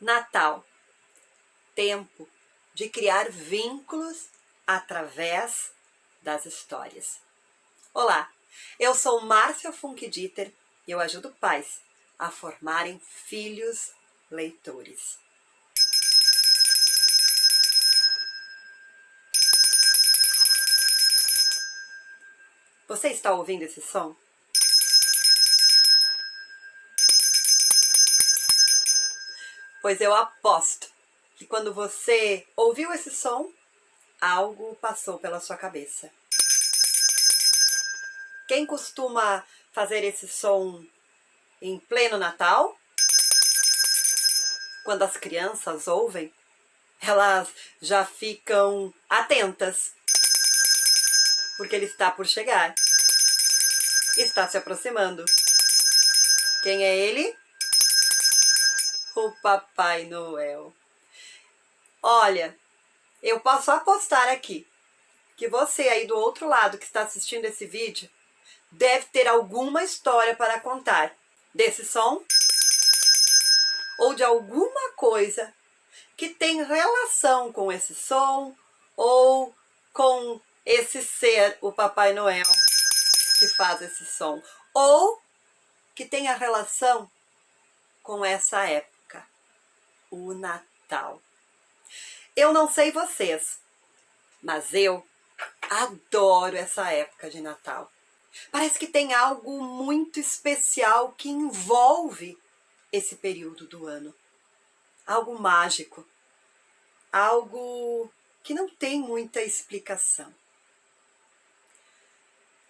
Natal, tempo de criar vínculos através das histórias. Olá, eu sou Márcia Funkdieter e eu ajudo pais a formarem filhos leitores. Você está ouvindo esse som? Pois eu aposto que quando você ouviu esse som, algo passou pela sua cabeça. Quem costuma fazer esse som em pleno Natal? Quando as crianças ouvem, elas já ficam atentas, porque ele está por chegar, está se aproximando. Quem é ele? O Papai Noel. Olha, eu posso apostar aqui que você aí do outro lado que está assistindo esse vídeo deve ter alguma história para contar desse som ou de alguma coisa que tem relação com esse som ou com esse ser, o Papai Noel, que faz esse som, ou que tenha relação com essa época, o Natal. Eu não sei vocês, mas eu adoro essa época de Natal. Parece que tem algo muito especial que envolve esse período do ano. Algo mágico, algo que não tem muita explicação.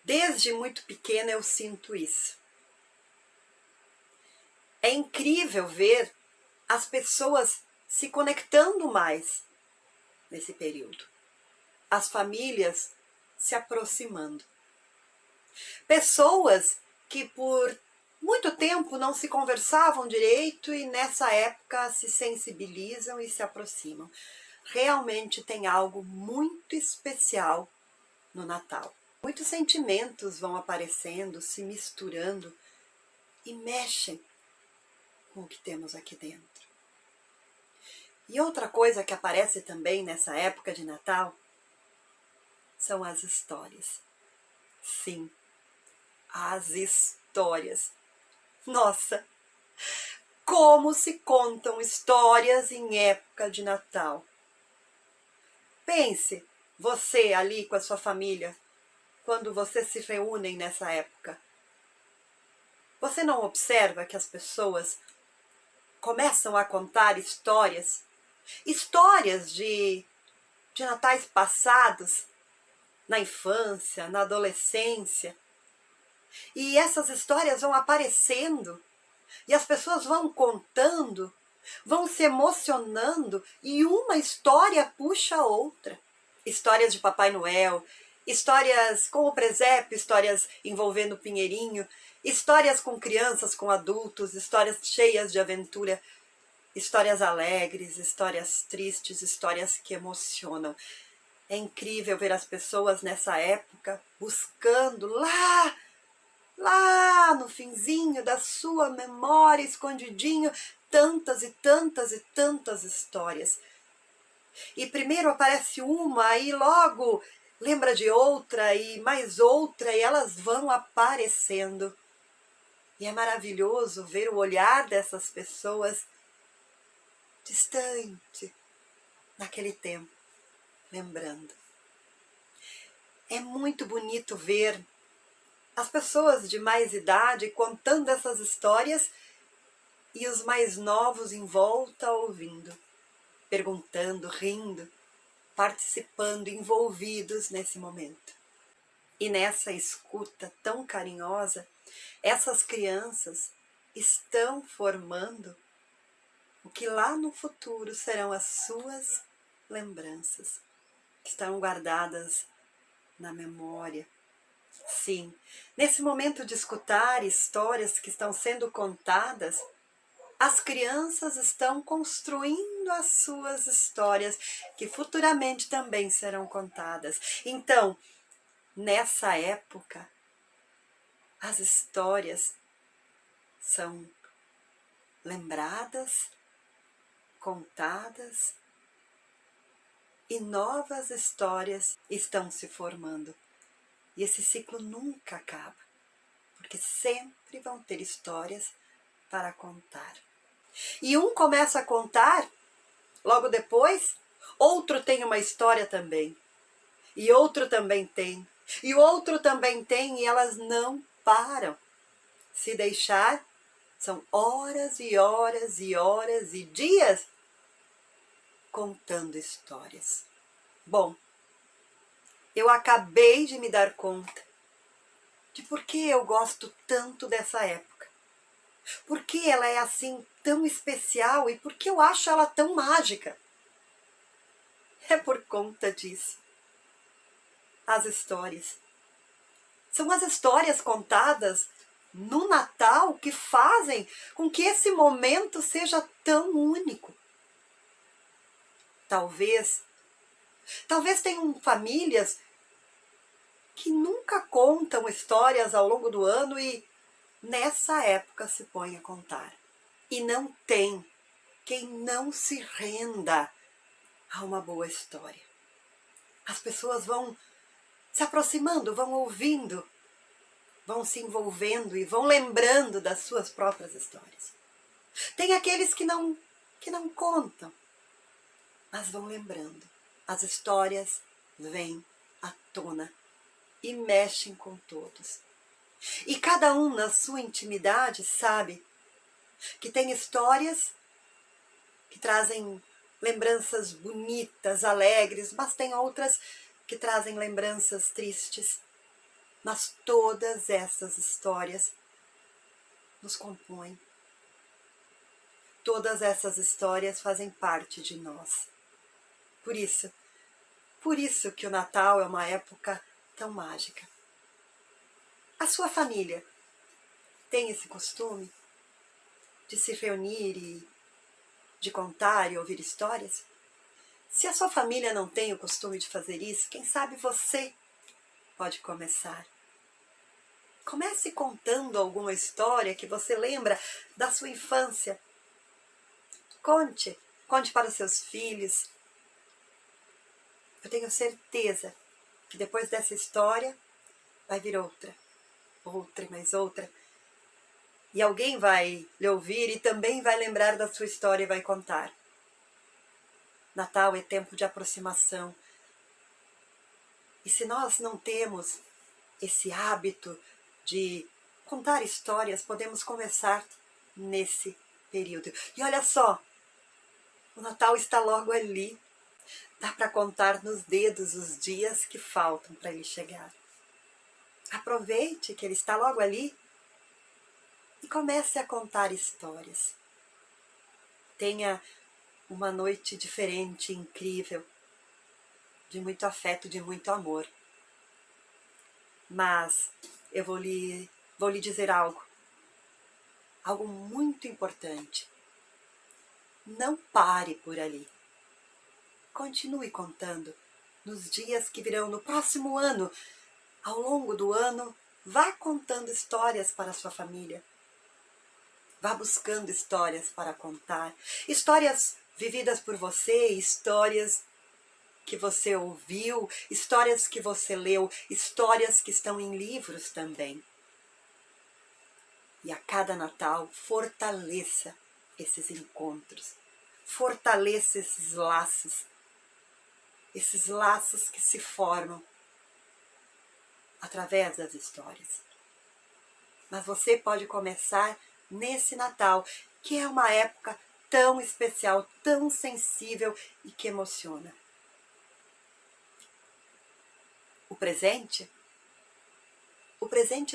Desde muito pequena eu sinto isso. É incrível ver as pessoas se conectando mais nesse período. As famílias se aproximando. Pessoas que por muito tempo não se conversavam direito e nessa época se sensibilizam e se aproximam. Realmente tem algo muito especial no Natal. Muitos sentimentos vão aparecendo, se misturando e mexem com o que temos aqui dentro. E outra coisa que aparece também nessa época de Natal são as histórias. Sim, as histórias. Nossa, como se contam histórias em época de Natal. Pense, você ali com a sua família, quando vocês se reúnem nessa época. Você não observa que as pessoas começam a contar histórias? Histórias de natais passados, na infância, na adolescência. E essas histórias vão aparecendo, e as pessoas vão contando, vão se emocionando, e uma história puxa a outra. Histórias de Papai Noel, histórias com o presépio, histórias envolvendo o Pinheirinho, histórias com crianças, com adultos, histórias cheias de aventura, histórias alegres, histórias tristes, histórias que emocionam. É incrível ver as pessoas nessa época buscando lá no finzinho da sua memória, escondidinho, tantas e tantas e tantas histórias. E primeiro aparece uma, aí logo lembra de outra e mais outra, e elas vão aparecendo. E é maravilhoso ver o olhar dessas pessoas distante, naquele tempo, lembrando. É muito bonito ver as pessoas de mais idade contando essas histórias e os mais novos em volta ouvindo, perguntando, rindo, participando, envolvidos nesse momento. E nessa escuta tão carinhosa, essas crianças estão formando o que lá no futuro serão as suas lembranças, que estão guardadas na memória. Sim, nesse momento de escutar histórias que estão sendo contadas, as crianças estão construindo as suas histórias, que futuramente também serão contadas. Então, nessa época, as histórias são lembradas contadas e novas histórias estão se formando. E esse ciclo nunca acaba, porque sempre vão ter histórias para contar. E um começa a contar, logo depois, outro tem uma história também. E outro também tem. E o outro também tem, e elas não param. Se deixar, são horas e horas e horas e dias contando histórias. Bom, eu acabei de me dar conta de por que eu gosto tanto dessa época. Por que ela é assim tão especial e por que eu acho ela tão mágica. É por conta disso. As histórias. São as histórias contadas no Natal que fazem com que esse momento seja tão único. Talvez tenham famílias que nunca contam histórias ao longo do ano e nessa época se põem a contar. E não tem quem não se renda a uma boa história. As pessoas vão se aproximando, vão ouvindo, vão se envolvendo e vão lembrando das suas próprias histórias. Tem aqueles que não contam, mas vão lembrando. As histórias vêm à tona e mexem com todos. E cada um na sua intimidade sabe que tem histórias que trazem lembranças bonitas, alegres, mas tem outras que trazem lembranças tristes. Mas todas essas histórias nos compõem. Todas essas histórias fazem parte de nós. Por isso que o Natal é uma época tão mágica. A sua família tem esse costume de se reunir e de contar e ouvir histórias? Se a sua família não tem o costume de fazer isso, quem sabe você pode começar. Comece contando alguma história que você lembra da sua infância. Conte para os seus filhos. Eu tenho certeza que depois dessa história vai vir outra e mais outra. E alguém vai lhe ouvir e também vai lembrar da sua história e vai contar. Natal é tempo de aproximação. E se nós não temos esse hábito de contar histórias, podemos começar nesse período. E olha só, o Natal está logo ali. Dá para contar nos dedos os dias que faltam para ele chegar. Aproveite que ele está logo ali e comece a contar histórias. Tenha uma noite diferente, incrível, de muito afeto, de muito amor. Mas eu vou lhe dizer algo muito importante. Não pare por ali. Continue contando nos dias que virão no próximo ano. Ao longo do ano, vá contando histórias para a sua família. Vá buscando histórias para contar. Histórias vividas por você, histórias que você ouviu, histórias que você leu, histórias que estão em livros também. E a cada Natal, fortaleça esses encontros. Fortaleça esses laços que se formam através das histórias. Mas você pode começar nesse Natal, que é uma época tão especial, tão sensível e que emociona. O presente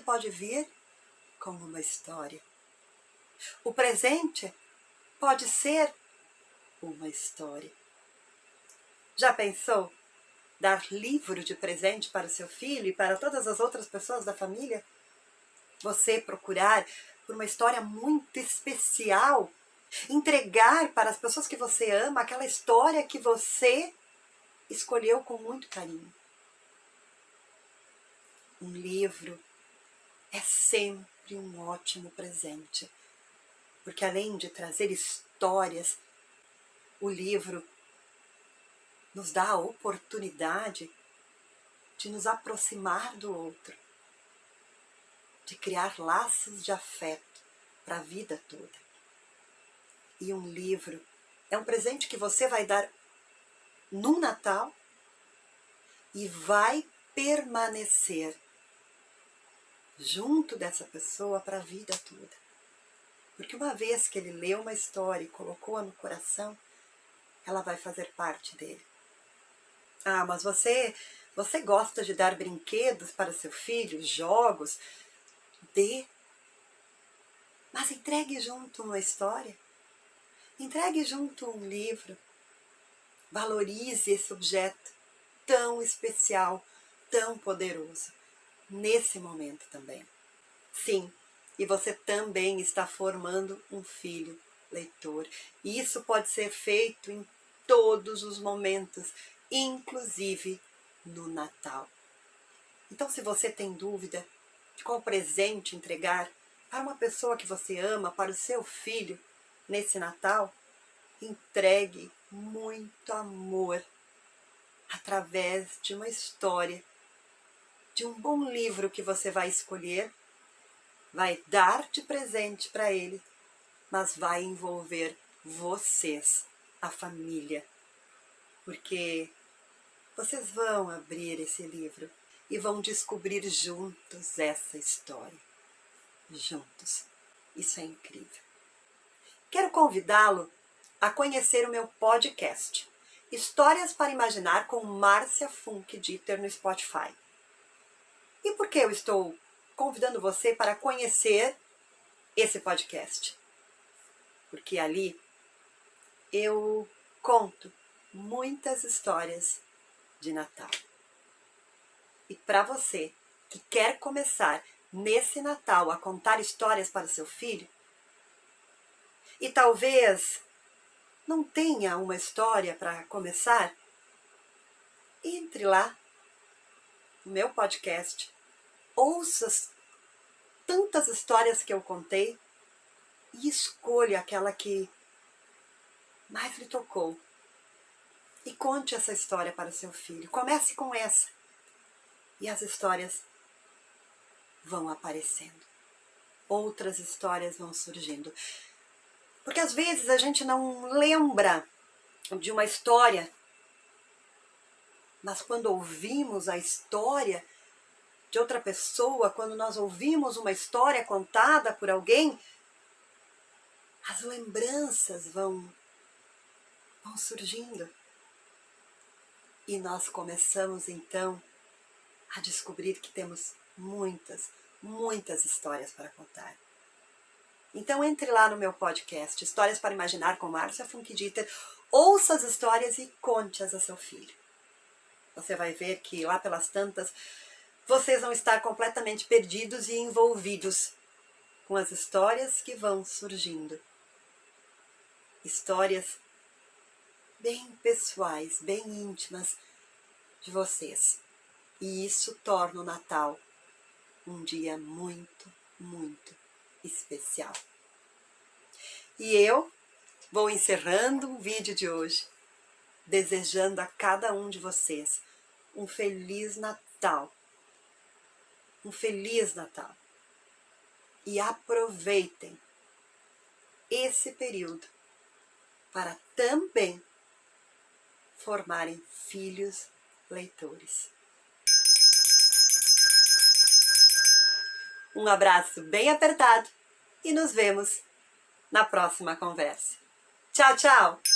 pode vir como uma história. O presente pode ser uma história. Já pensou dar livro de presente para o seu filho e para todas as outras pessoas da família? Você procurar por uma história muito especial, entregar para as pessoas que você ama aquela história que você escolheu com muito carinho. Um livro é sempre um ótimo presente, porque além de trazer histórias, O livro nos dá a oportunidade de nos aproximar do outro, de criar laços de afeto para a vida toda. E um livro é um presente que você vai dar no Natal e vai permanecer junto dessa pessoa para a vida toda. Porque uma vez que ele leu uma história e colocou-a no coração, ela vai fazer parte dele. Ah, mas você gosta de dar brinquedos para seu filho, jogos? Dê. Mas entregue junto uma história. Entregue junto um livro. Valorize esse objeto tão especial, tão poderoso, nesse momento também. Sim, e você também está formando um filho leitor. E isso pode ser feito em todos os momentos, inclusive no Natal. Então, se você tem dúvida de qual presente entregar para uma pessoa que você ama, para o seu filho, nesse Natal, entregue muito amor através de uma história, de um bom livro que você vai escolher, vai dar de presente para ele, mas vai envolver vocês, a família, porque vocês vão abrir esse livro e vão descobrir juntos essa história. Juntos. Isso é incrível. Quero convidá-lo a conhecer o meu podcast, Histórias para Imaginar com Márcia Funk Dieter no Spotify. E por que eu estou convidando você para conhecer esse podcast? Porque ali eu conto muitas histórias de Natal. E para você que quer começar nesse Natal a contar histórias para o seu filho, e talvez não tenha uma história para começar, entre lá no meu podcast, ouça tantas histórias que eu contei e escolha aquela que mais lhe tocou. E conte essa história para o seu filho. Comece com essa. E as histórias vão aparecendo. Outras histórias vão surgindo. Porque às vezes a gente não lembra de uma história, mas quando ouvimos a história de outra pessoa, quando nós ouvimos uma história contada por alguém, as lembranças vão surgindo. E nós começamos então a descobrir que temos muitas histórias para contar. Então entre lá no meu podcast, Histórias para Imaginar com Márcia Funk Dieter, ouça as histórias e conte-as a seu filho. Você vai ver que lá pelas tantas, vocês vão estar completamente perdidos e envolvidos com as histórias que vão surgindo. Histórias bem pessoais, bem íntimas de vocês. E isso torna o Natal um dia muito especial. E eu vou encerrando o vídeo de hoje, desejando a cada um de vocês um Feliz Natal. Um Feliz Natal. E aproveitem esse período para também formarem filhos leitores. Um abraço bem apertado e nos vemos na próxima conversa. Tchau, tchau!